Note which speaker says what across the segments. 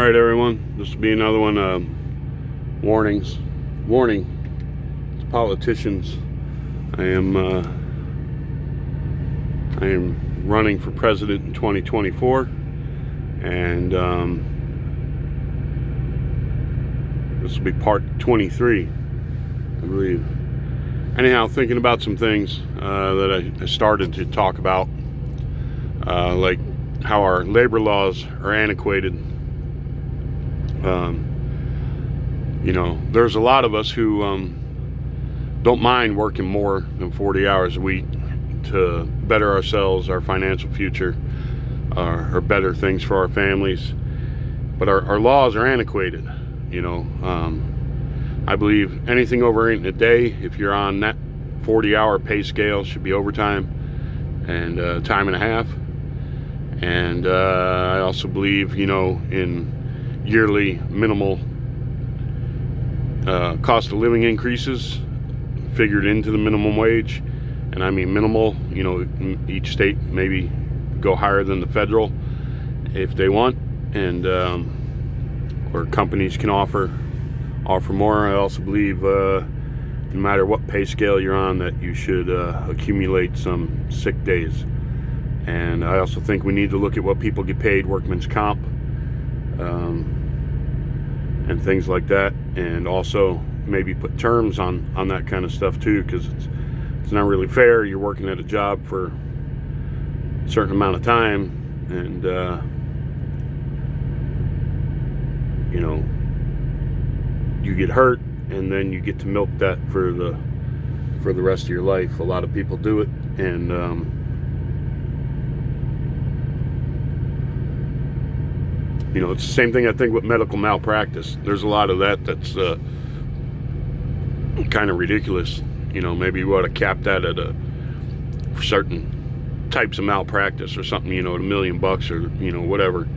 Speaker 1: Alright everyone, this will be another one. Warning to politicians. I am running for president in 2024, and this will be part 23, I believe. Anyhow, thinking about some things that I started to talk about, like how our labor laws are antiquated. There's a lot of us who don't mind working more than 40 hours a week to better ourselves, our financial future, or better things for our families. But our laws are antiquated. I believe anything over 8 in a day, if you're on that 40-hour pay scale, should be overtime and time and a half. And I also believe, in yearly minimal cost of living increases figured into the minimum wage. And I mean minimal, each state maybe go higher than the federal if they want, and or companies can offer more. I also believe no matter what pay scale you're on, that you should accumulate some sick days. And I also think we need to look at what people get paid, workman's comp, and things like that, and also maybe put terms on that kind of stuff too, because it's not really fair. You're working at a job for a certain amount of time, and you get hurt, and then you get to milk that for the rest of your life. A lot of people do it, and it's the same thing, I think, with medical malpractice. There's a lot of that's kind of ridiculous. Maybe you ought to cap that for certain types of malpractice or something, at $1 million or, whatever.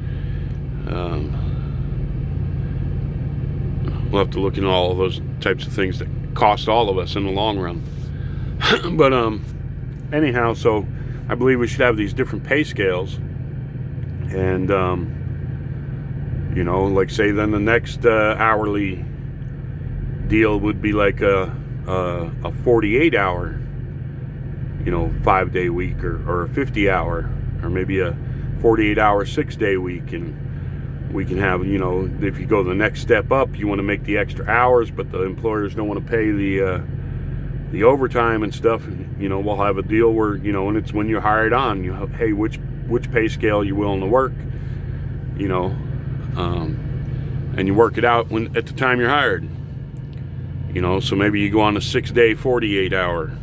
Speaker 1: We'll have to look into all of those types of things that cost all of us in the long run. But anyhow, so I believe we should have these different pay scales, and like, say, then the next hourly deal would be like a 48-hour 5-day week, or a 50-hour, or maybe a 48-hour 6-day week. And we can have, if you go the next step up, you want to make the extra hours, but the employers don't want to pay the overtime and stuff. We'll have a deal where, and it's when you're hired on, you have, hey, which pay scale you willing to work, and you work it out at the time you're hired. So maybe you go on a 6-day 48-hour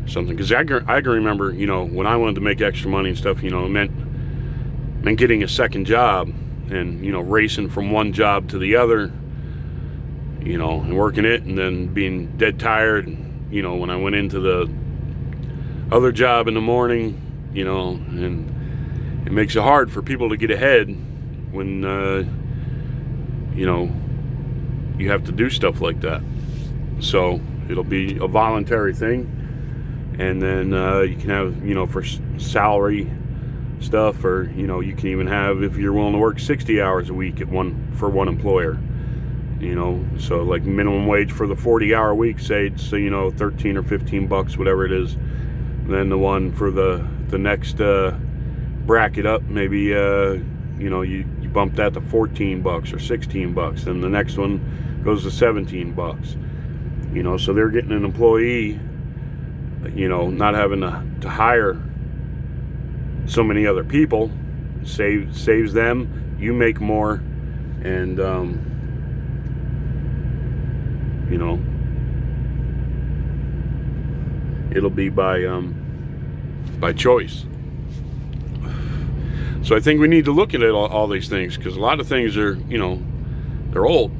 Speaker 1: something, because I can remember, when I wanted to make extra money and stuff, it meant getting a second job, and racing from one job to the other, and working it, and then being dead tired, when I went into the other job in the morning, and it makes it hard for people to get ahead when you have to do stuff like that. So it'll be a voluntary thing, and then you can have, for salary stuff, or you can even have, if you're willing to work 60 hours a week for one employer, so like minimum wage for the 40-hour week, say it's 13 or 15 bucks, whatever it is. And then the one for the next bracket up, maybe you bump that to 14 bucks or 16 bucks, and the next one goes to 17 bucks. So they're getting an employee, not having to hire so many other people, saves them, you make more, and it'll be by choice. So I think we need to look at all these things, because a lot of things are, they're old.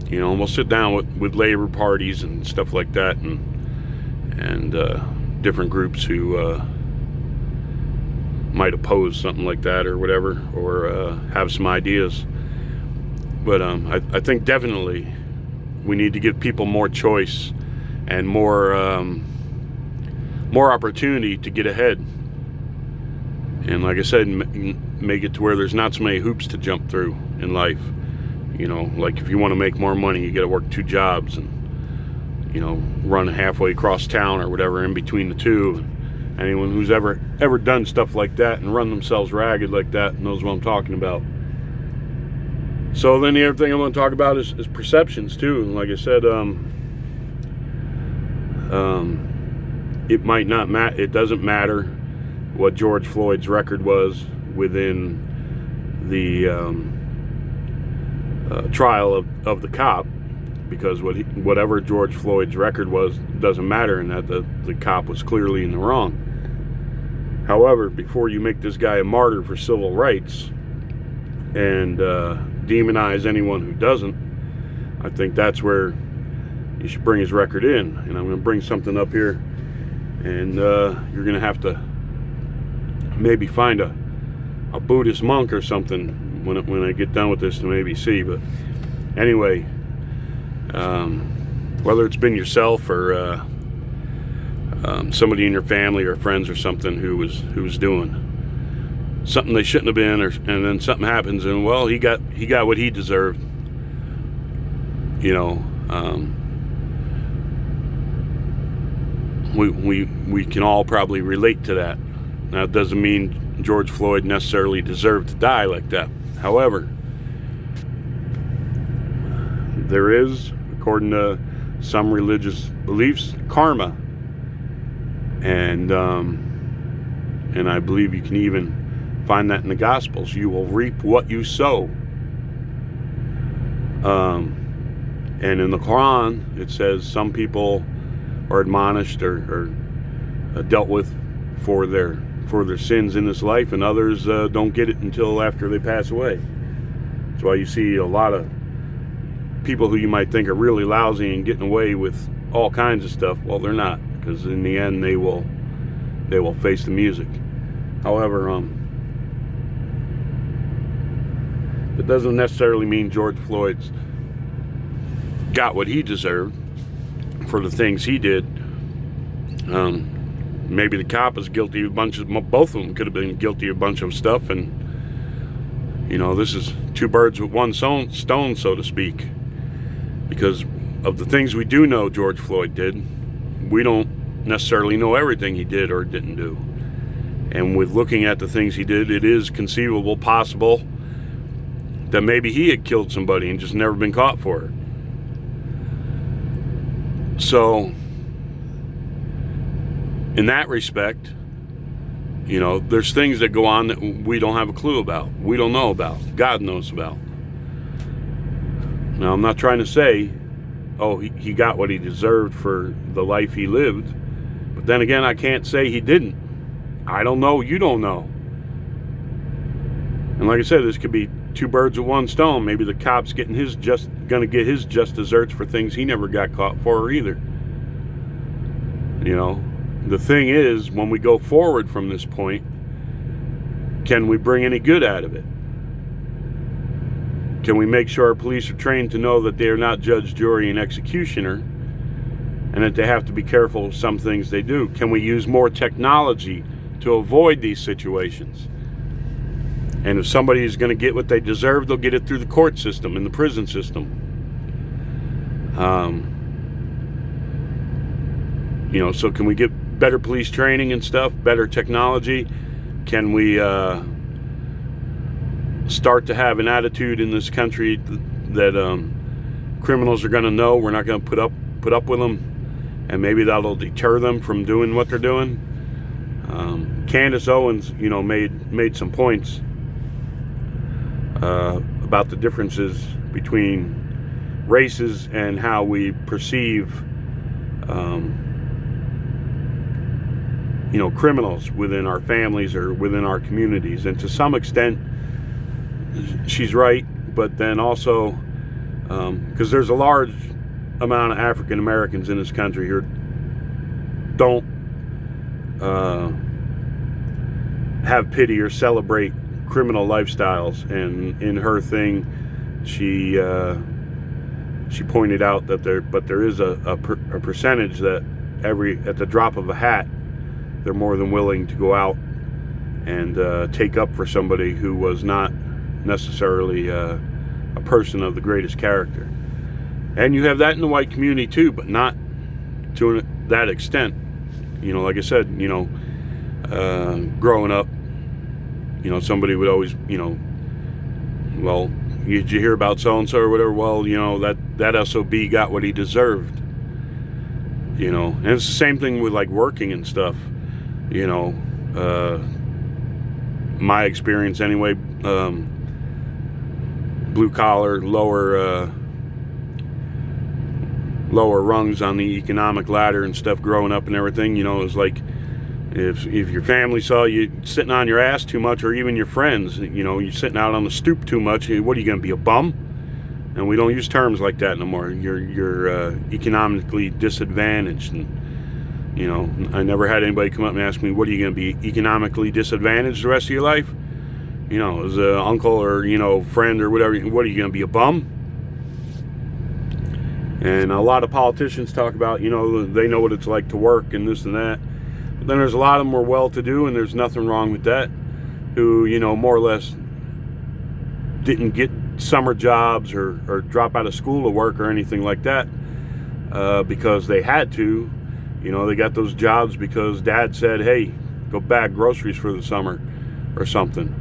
Speaker 1: And we'll sit down with labor parties and stuff like that, and different groups who might oppose something like that or whatever, or have some ideas. But I think definitely we need to give people more choice and more opportunity to get ahead. And like I said, make it to where there's not so many hoops to jump through in life. You know, like if you want to make more money, you got to work 2 jobs and, you know, run halfway across town or whatever in between the two. Anyone who's ever done stuff like that and run themselves ragged like that knows what I'm talking about. So then the other thing I want to talk about is perceptions too. And like I said, it might not matter. It doesn't matter what George Floyd's record was within the trial of the cop, because whatever George Floyd's record was doesn't matter, and that the cop was clearly in the wrong. However, before you make this guy a martyr for civil rights and demonize anyone who doesn't, I think that's where you should bring his record in. And I'm going to bring something up here, and you're going to have to maybe find a Buddhist monk or something when I get done with this to maybe see. But anyway, whether it's been yourself or somebody in your family or friends or something who was doing something they shouldn't have been, and then something happens, and well, he got what he deserved. You know, we can all probably relate to that. Now, it doesn't mean George Floyd necessarily deserved to die like that. However, there is, according to some religious beliefs, karma, and I believe you can even find that in the Gospels. You will reap what you sow. And in the Quran, it says some people are admonished or dealt with for their sins in this life, and others don't get it until after they pass away. That's why you see a lot of people who you might think are really lousy and getting away with all kinds of stuff. Well, they're not, because in the end they will face the music. However, it doesn't necessarily mean George Floyd's got what he deserved for the things he did. Maybe the cop is guilty of both of them could have been guilty of a bunch of stuff, and you know, this is 2 birds with 1 stone, so to speak, because of the things we do know George Floyd did. We don't necessarily know everything he did or didn't do, and with looking at the things he did, it is conceivable, possible, that maybe he had killed somebody and just never been caught for it. So in that respect, you know, there's things that go on that we don't have a clue about, we don't know about, God knows about. Now, I'm not trying to say, oh, he got what he deserved for the life he lived, but then again, I can't say he didn't. I don't know, you don't know. And like I said, this could be 2 birds with 1 stone. Maybe the cop's gonna get his just desserts for things he never got caught for either. You know, the thing is, when we go forward from this point, can we bring any good out of it? Can we make sure our police are trained to know that they are not judge, jury, and executioner, and that they have to be careful of some things they do? Can we use more technology to avoid these situations? And if somebody is going to get what they deserve, they'll get it through the court system and the prison system. You know, so can we get better police training and stuff, better technology? Can we start to have an attitude in this country that criminals are going to know we're not going to put up with them, and maybe that'll deter them from doing what they're doing? Candace Owens, you know, made some points about the differences between races and how we perceive you know, criminals within our families or within our communities. And to some extent she's right, but then also because there's a large amount of African Americans in this country who don't have pity or celebrate criminal lifestyles. And in her thing, she pointed out that there is a percentage that at the drop of a hat, they're more than willing to go out and take up for somebody who was not necessarily a person of the greatest character. And you have that in the white community too, but not to that extent. Like I said, growing up, somebody would always, well, did you hear about so-and-so or whatever? Well, that SOB got what he deserved. And it's the same thing with like working and stuff. My experience anyway, blue collar, lower rungs on the economic ladder and stuff growing up and everything, it was like if your family saw you sitting on your ass too much, or even your friends, you're sitting out on the stoop too much, what are you going to be, a bum? And we don't use terms like that no more. You're economically disadvantaged. And I never had anybody come up and ask me, what are you going to be, economically disadvantaged the rest of your life? As an uncle or friend or whatever, what are you going to be, a bum? And a lot of politicians talk about, they know what it's like to work and this and that. But then there's a lot of them who are well-to-do, and there's nothing wrong with that, who, more or less didn't get summer jobs or drop out of school to work or anything like that because they had to. They got those jobs because dad said, hey, go bag groceries for the summer or something.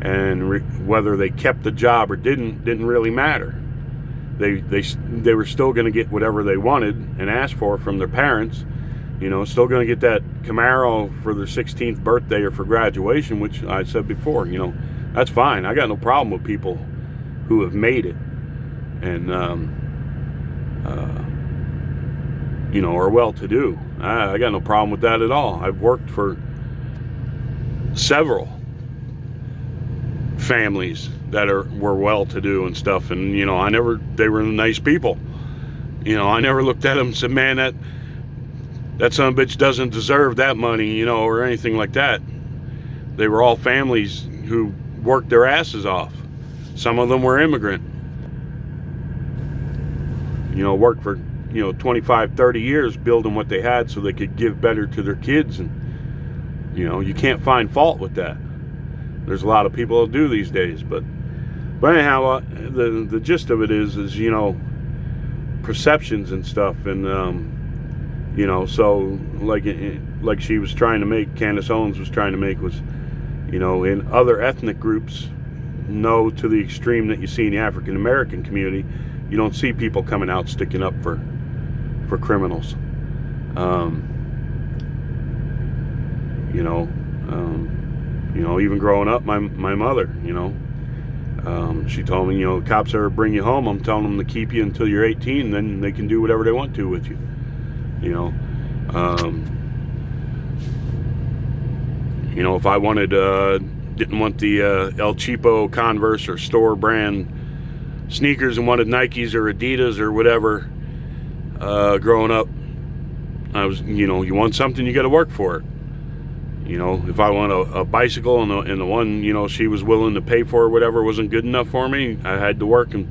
Speaker 1: And whether they kept the job or didn't really matter. They were still going to get whatever they wanted and asked for from their parents. Still going to get that Camaro for their 16th birthday or for graduation, which I said before, that's fine. I got no problem with people who have made it and, are well-to-do. I got no problem with that at all. I've worked for several families that were well-to-do and stuff, and they were nice people. I never looked at them and said, man, that son of a bitch doesn't deserve that money, or anything like that. They were all families who worked their asses off. Some of them were immigrant. Worked for 25, 30 years building what they had so they could give better to their kids, and you can't find fault with that. There's a lot of people that do these days, but anyhow, the gist of it is perceptions and stuff, and so like she was trying to make, Candace Owens was trying to make, was in other ethnic groups, no, to the extreme that you see in the African American community, you don't see people coming out sticking up for criminals. Even growing up, my mother, she told me, the cops ever bring you home, I'm telling them to keep you until you're 18, then they can do whatever they want to with you. If I didn't want the El Cheapo Converse or store brand sneakers and wanted Nikes or Adidas or whatever, growing up, I was, you want something, you got to work for it. If I want a bicycle and the one, she was willing to pay for or whatever wasn't good enough for me, I had to work. And,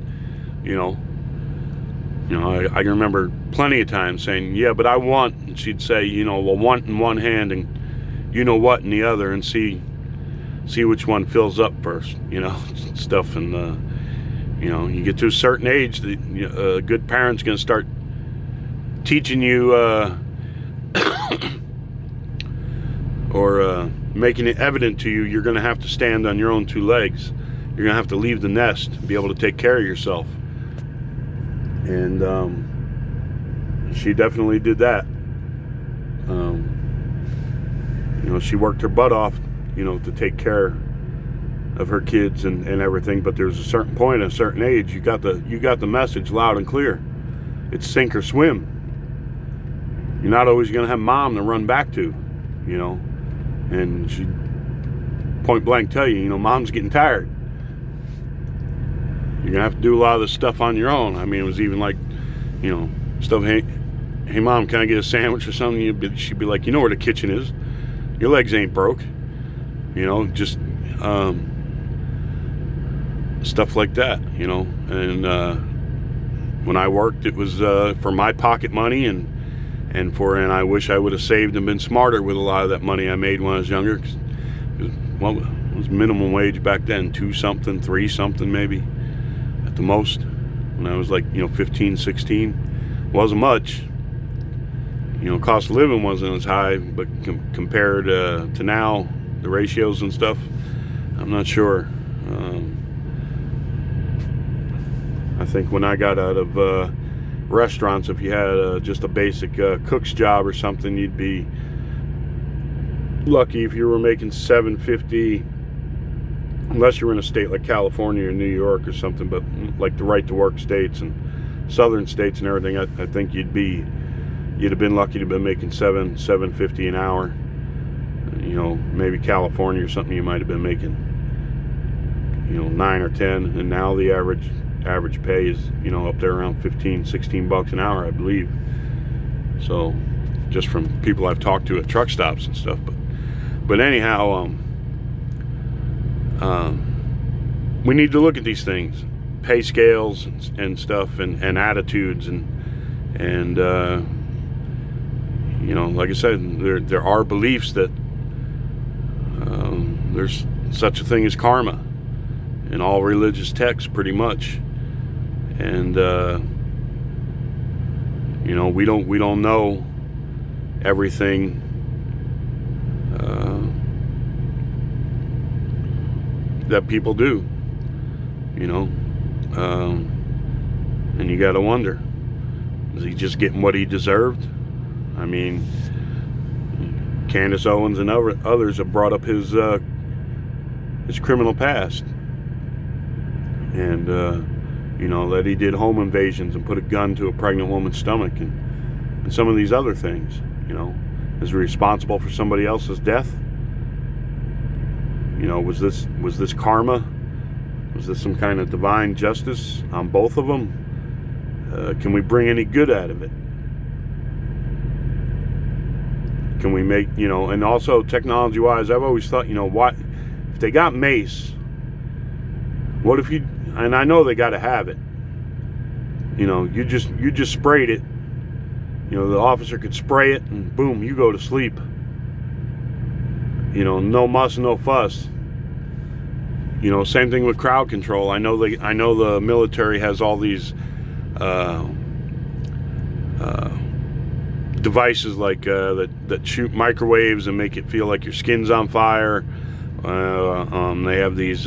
Speaker 1: I can remember plenty of times saying, yeah, but I want, and she'd say, well, want in one hand and what in the other, and see which one fills up first, stuff. And, you get to a certain age, a good parent's going to start teaching you or making it evident to you, you're going to have to stand on your own two legs. You're going to have to leave the nest, be able to take care of yourself. And she definitely did that. She worked her butt off, to take care of her kids and everything. But there's a certain point, at a certain age, you got the message loud and clear. It's sink or swim. You're not always going to have mom to run back to, and she point blank tell you, mom's getting tired. You're going to have to do a lot of this stuff on your own. I mean, it was even like, stuff, hey mom, can I get a sandwich or something? She'd be like, you know where the kitchen is. Your legs ain't broke. Just stuff like that, And when I worked, it was for my pocket money, and I wish I would have saved and been smarter with a lot of that money I made when I was younger. What was minimum wage back then? 2 something, 3 something maybe at the most. When I was like, 15, 16. Wasn't much. Cost of living wasn't as high, but compared to now, the ratios and stuff, I'm not sure. I think when I got out of restaurants, if you had just a basic cook's job or something, you'd be lucky if you were making $7.50, unless you were in a state like California or New York or something, but like the right to work states and southern states and everything, I think you'd have been lucky to have been making $7.50 an hour. Maybe California or something, you might have been making 9 or 10, and now the average pay is up there around 15, 16 bucks an hour, I believe. So just from people I've talked to at truck stops and stuff, but anyhow, we need to look at these things, pay scales and stuff, and attitudes, and like I said, there are beliefs that there's such a thing as karma in all religious texts, pretty much, and we don't know everything that people do, and you got to wonder, is he just getting what he deserved? I mean, Candace Owens and others have brought up his criminal past, and that he did home invasions and put a gun to a pregnant woman's stomach, and some of these other things. Is he responsible for somebody else's death? Was this karma? Was this some kind of divine justice on both of them? Can we bring any good out of it? Can we make, and also technology-wise, I've always thought, what if they got mace? What if and I know they got to have it. You just sprayed it. The officer could spray it, and boom, you go to sleep. No muss, no fuss. Same thing with crowd control. I know the military has all these devices like that shoot microwaves and make it feel like your skin's on fire. They have these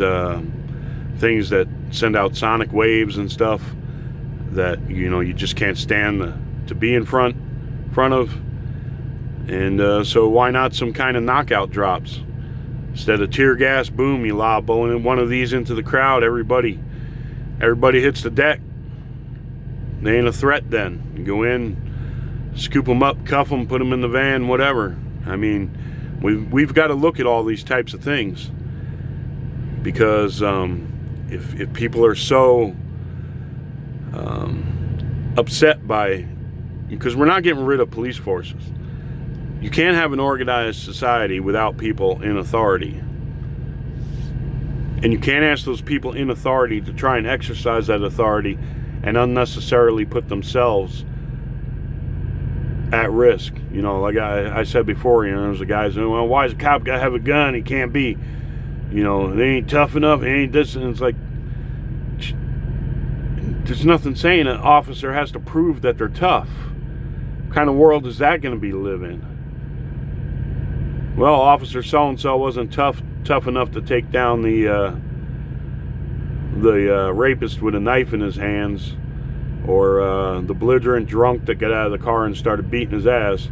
Speaker 1: things that send out sonic waves and stuff that you just can't stand to be in front of. And so why not some kind of knockout drops? Instead of tear gas, boom, you lob one of these into the crowd. Everybody hits the deck. They ain't a threat then. You go in, scoop them up, cuff them, put them in the van, whatever. I mean, we've got to look at all these types of things, because if people are so upset because we're not getting rid of police forces. You can't have an organized society without people in authority. And you can't ask those people in authority to try and exercise that authority and unnecessarily put themselves at risk. Like I said before, there's a guy saying, well, why does a cop got to have a gun? He can't be, they ain't tough enough, they ain't this. And it's like, there's nothing saying an officer has to prove that they're tough. What kind of world is that going to be living? Well, Officer so-and-so wasn't tough enough to take down the rapist with a knife in his hands, or the belligerent drunk that got out of the car and started beating his ass.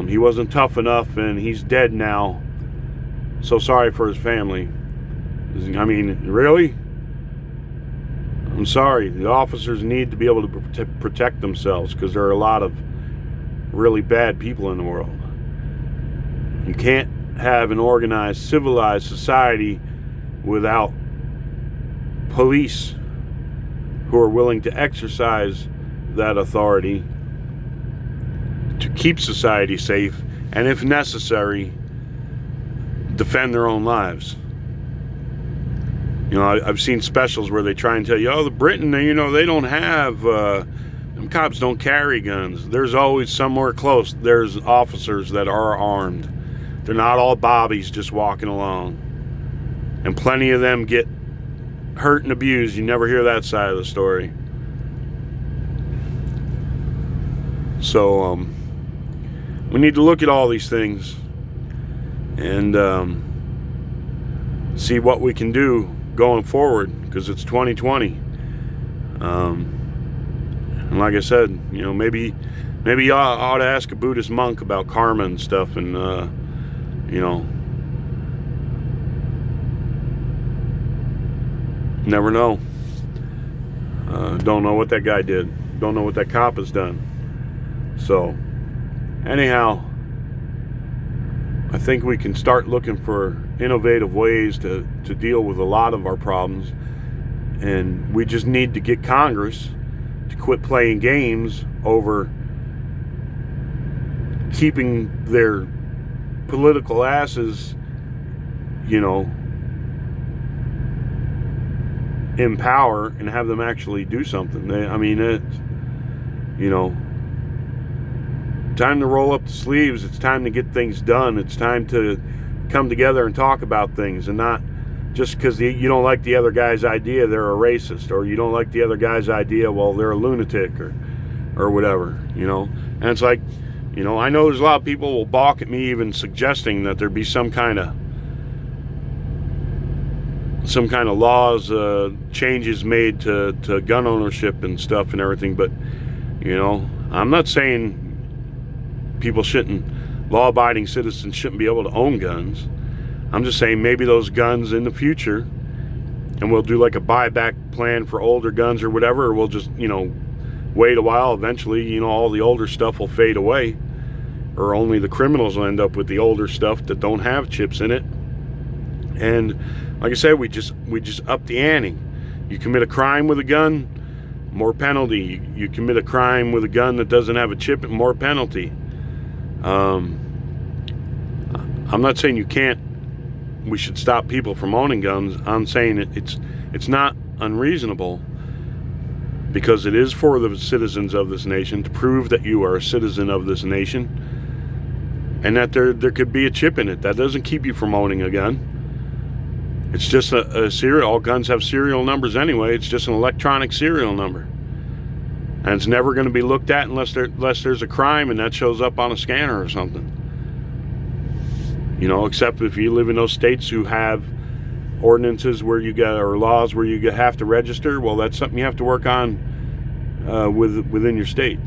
Speaker 1: He wasn't tough enough, and he's dead now. So sorry for his family. I mean, really? I'm sorry. The officers need to be able to protect themselves, because there are a lot of really bad people in the world. You can't have an organized, civilized society without police who are willing to exercise that authority to keep society safe, and if necessary, defend their own lives. I've seen specials where they try and tell you, the Britain, they don't have, them cops don't carry guns. There's always somewhere close, there's officers that are armed. They're not all bobbies just walking along. And plenty of them get hurt and abused. You never hear that side of the story. So we need to look at all these things and see what we can do going forward, because it's 2020. And like I said, you know, maybe you ought to ask a Buddhist monk about karma and stuff, and you know, never know. Don't know what that guy did. Don't know what that cop has done. So anyhow, I think we can start looking for innovative ways to deal with a lot of our problems, and we just need to get Congress to quit playing games over keeping their political asses, you know, in power, and have them actually do something. I mean, it's, you know, time to roll up the sleeves. It's time to get things done. It's time to come together and talk about things, and not just because you don't like the other guy's idea, they're a racist, or you don't like the other guy's idea, well, they're a lunatic, or whatever, you know. And it's like, you know, I know there's a lot of people will balk at me even suggesting that there be some kind of laws, changes made to gun ownership and stuff and everything. But, you know, I'm not saying law-abiding citizens shouldn't be able to own guns. I'm just saying maybe those guns in the future, and we'll do like a buyback plan for older guns or whatever, or we'll just, you know, wait a while. Eventually, you know, all the older stuff will fade away, or only the criminals will end up with the older stuff that don't have chips in it. And like I said, we just up the ante. You commit a crime with a gun, more penalty. You commit a crime with a gun that doesn't have a chip, more penalty. I'm not saying we should stop people from owning guns. I'm saying it's not unreasonable, because it is for the citizens of this nation to prove that you are a citizen of this nation, and that there could be a chip in it. That doesn't keep you from owning a gun. It's just a serial. All guns have serial numbers anyway. It's just an electronic serial number, and it's never going to be looked at unless there's a crime and that shows up on a scanner or something. You know, except if you live in those states who have ordinances where or laws where you have to register. Well, that's something you have to work on within your state.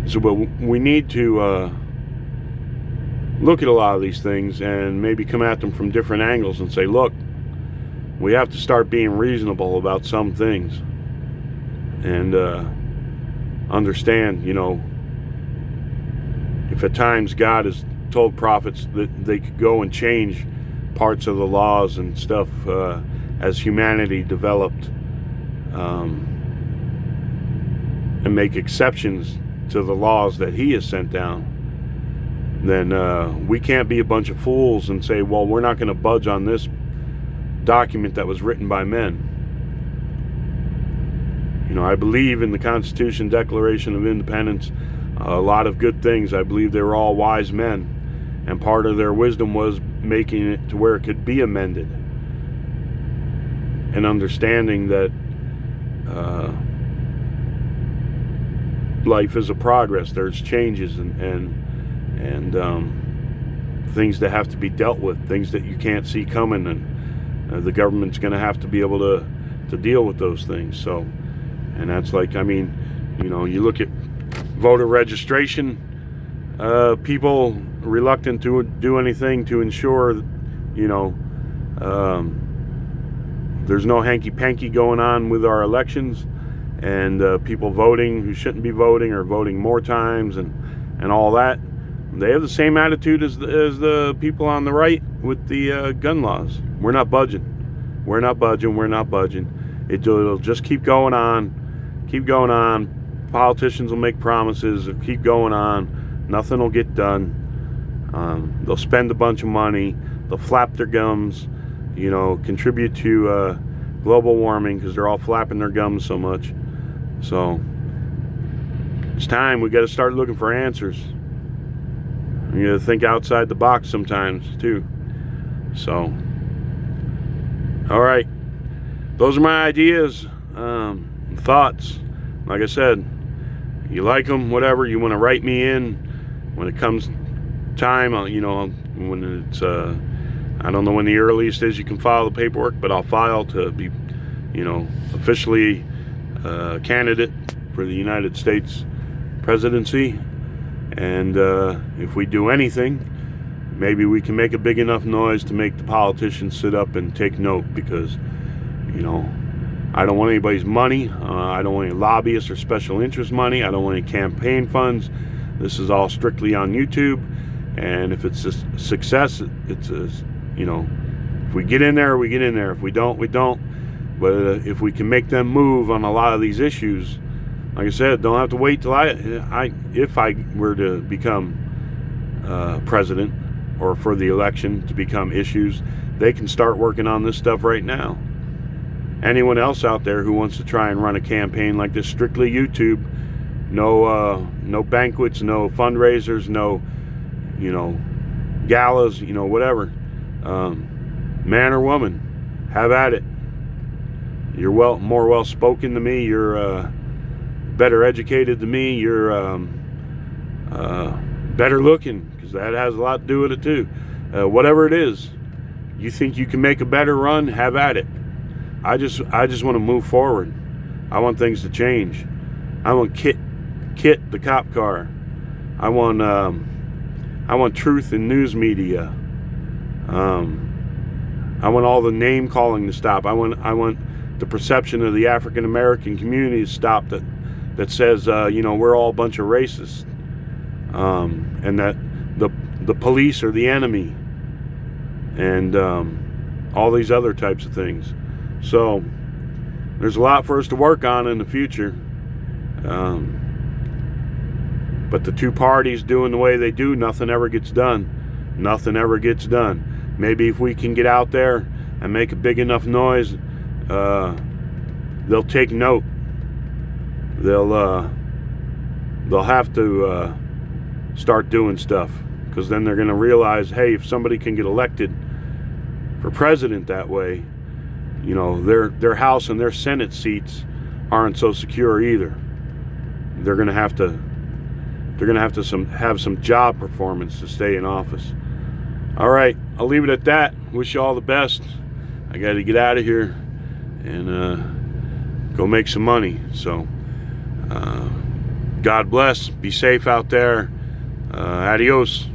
Speaker 1: So, but we need to look at a lot of these things and maybe come at them from different angles and say, look, we have to start being reasonable about some things, and understand, you know, if at times God has told prophets that they could go and change parts of the laws and stuff as humanity developed, and make exceptions to the laws that he has sent down, then we can't be a bunch of fools and say, well, we're not going to budge on this document that was written by men. You know, I believe in the Constitution, Declaration of Independence, a lot of good things. I believe they were all wise men, and part of their wisdom was making it to where it could be amended, and understanding that life is a progress. There's changes and things that have to be dealt with, things that you can't see coming, and the government's going to have to be able to deal with those things. So, and that's like, I mean, you know, you look at voter registration, people reluctant to do anything to ensure, you know, there's no hanky-panky going on with our elections, and people voting who shouldn't be voting or voting more times and all that. They have the same attitude as the people on the right with the gun laws. We're not budging. We're not budging. We're not budging. It'll just keep going on. Keep going on. Politicians will make promises. It'll keep going on. Nothing will get done. They'll spend a bunch of money. They'll flap their gums. You know, contribute to global warming because they're all flapping their gums so much. So it's time. We got to start looking for answers. You gotta think outside the box sometimes too. So, all right, those are my ideas, thoughts. Like I said, you like them, whatever. You want to write me in when it comes time. You know, when it's I don't know when the earliest is you can file the paperwork, but I'll file to be, you know, officially a candidate for the United States presidency. And if we do anything, maybe we can make a big enough noise to make the politicians sit up and take note, because, you know, I don't want anybody's money. I don't want any lobbyists or special interest money. I don't want any campaign funds. This is all strictly on YouTube. And if it's a success, it's a, you know, if we get in there, we get in there. If we don't, we don't. But if we can make them move on a lot of these issues, like I said, don't have to wait till if I were to become president, or for the election to become issues, they can start working on this stuff right now. Anyone else out there who wants to try and run a campaign like this, strictly YouTube, no banquets, no fundraisers, no, you know, galas, you know, whatever, man or woman, have at it. You're more well spoken than me, you're better educated than me, you're better looking, because that has a lot to do with it too. Whatever it is, you think you can make a better run, have at it. I just want to move forward. I want things to change. I want Kit the cop car. I want truth in news media. I want all the name calling to stop. I want the perception of the African American community to stop, that says, you know, we're all a bunch of racists, and that the police are the enemy, and all these other types of things. So there's a lot for us to work on in the future, but the two parties doing the way they do, nothing ever gets done. Nothing ever gets done. Maybe if we can get out there and make a big enough noise, they'll take note. They'll have to start doing stuff, because then they're going to realize, hey, if somebody can get elected for president that way, you know, their House and their Senate seats aren't so secure either. They're going to have to have some job performance to stay in office. All right, I'll leave it at that. Wish you all the best. I got to get out of here and go make some money. So God bless. Be safe out there. Adios.